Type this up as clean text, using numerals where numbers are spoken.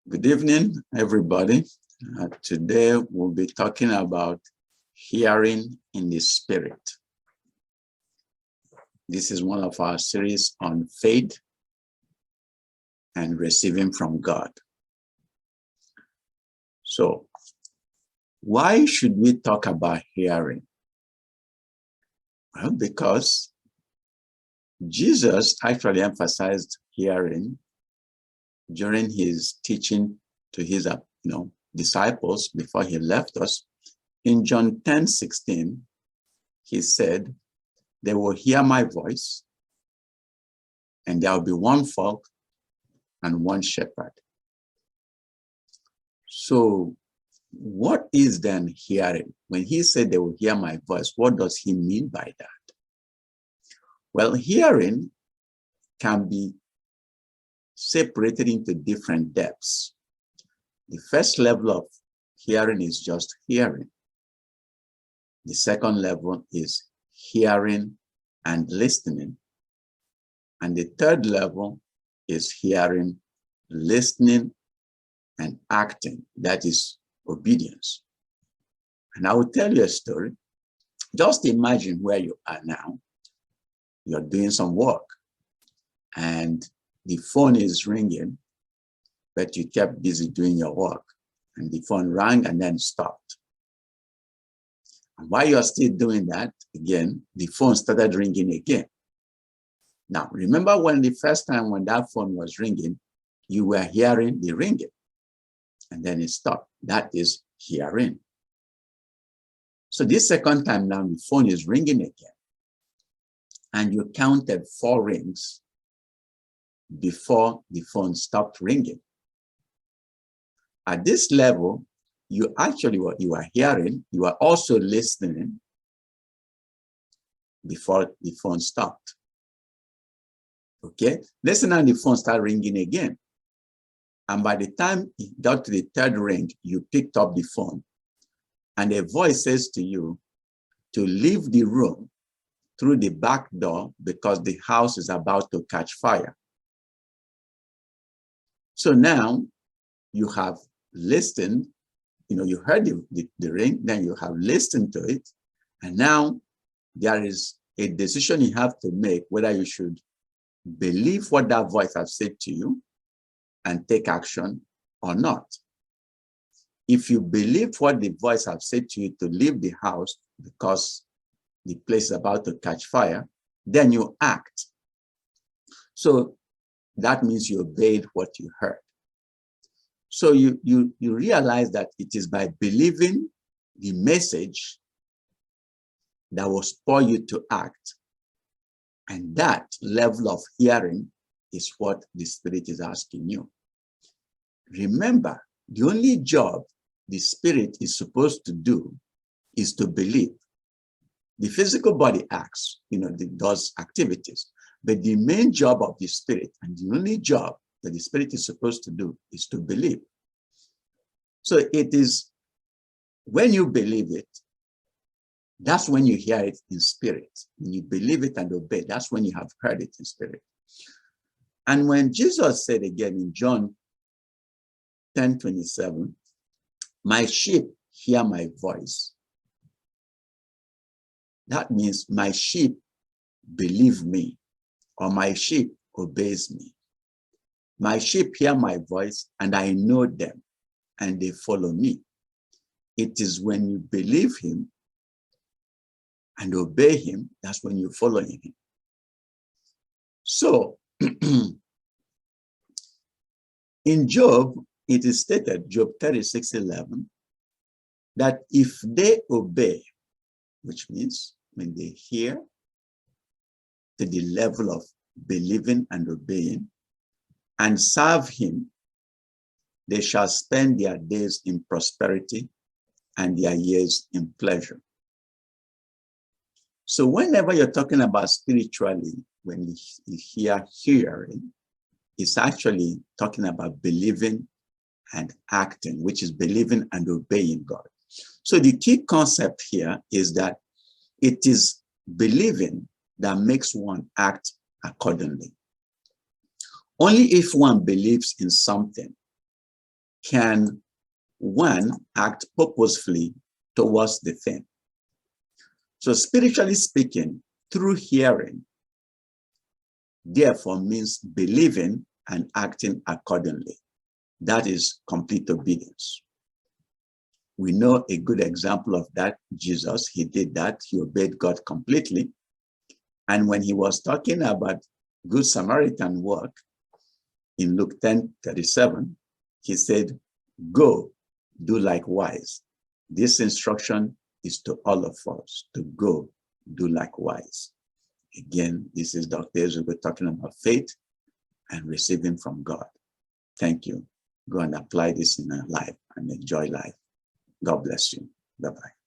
Good evening, everybody. Today we'll be talking about hearing in the Spirit. This is one of our series on faith and receiving from God. So, why should we talk about hearing? Well, because Jesus actually emphasized hearing during his teaching to his disciples before he left us. In John 10:16, he said, "They will hear my voice, and there will be one flock and one shepherd." So what is then hearing? When he said they will hear my voice, what does he mean by that? Well, hearing can be separated into different depths. The first level of hearing is just hearing. The second level is hearing and listening. And the third level is hearing, listening, and acting. That is obedience. And I will tell you a story. Just imagine where you are now. You're doing some work and the phone is ringing, but you kept busy doing your work. And the phone rang and then stopped. And while you're still doing that, again, the phone started ringing again. Now, remember when the first time when that phone was ringing, you were hearing the ringing, and then it stopped. That is hearing. So this second time now, the phone is ringing again, and you counted 4 rings before the phone stopped ringing. At this level, you actually, what you are hearing, you are also listening before the phone stopped. Okay, listen, and the phone started ringing again. And by the time it got to the 3rd ring, you picked up the phone, and a voice says to you to leave the room through the back door because the house is about to catch fire. So now you have listened, you heard the ring, then you have listened to it, and now there is a decision you have to make whether you should believe what that voice has said to you and take action or not. If you believe what the voice has said to you to leave the house because the place is about to catch fire, then you act. So that means you obeyed what you heard. So you realize that it is by believing the message that will spur you to act. And that level of hearing is what the Spirit is asking you. Remember, the only job the Spirit is supposed to do is to believe. The physical body acts, it does activities. But the main job of the Spirit, and the only job that the Spirit is supposed to do, is to believe. So it is when you believe it, that's when you hear it in spirit. When you believe it and obey, that's when you have heard it in spirit. And when Jesus said again in John 10:27, "My sheep hear my voice," that means my sheep believe me, or my sheep obeys me. My sheep hear my voice, and I know them, and they follow me. It is when you believe him and obey him, that's when you follow him. So, in Job, it is stated, Job 36:11, that if they obey, which means when they hear to the level of believing and obeying, and serve him, they shall spend their days in prosperity and their years in pleasure. So whenever you're talking about spiritually, when you hear hearing, it's actually talking about believing and acting, which is believing and obeying God. So the key concept here is that it is believing that makes one act accordingly. Only if one believes in something can one act purposefully towards the thing. So spiritually speaking, through hearing, therefore means believing and acting accordingly. That is complete obedience. We know a good example of that, Jesus. He did that. He obeyed God completely. And when he was talking about Good Samaritan work in Luke 10:37, he said, go, do likewise. This instruction is to all of us to go, do likewise. Again, this is Dr. Ezeugwu talking about faith and receiving from God. Thank you. Go and apply this in our life and enjoy life. God bless you. Bye-bye.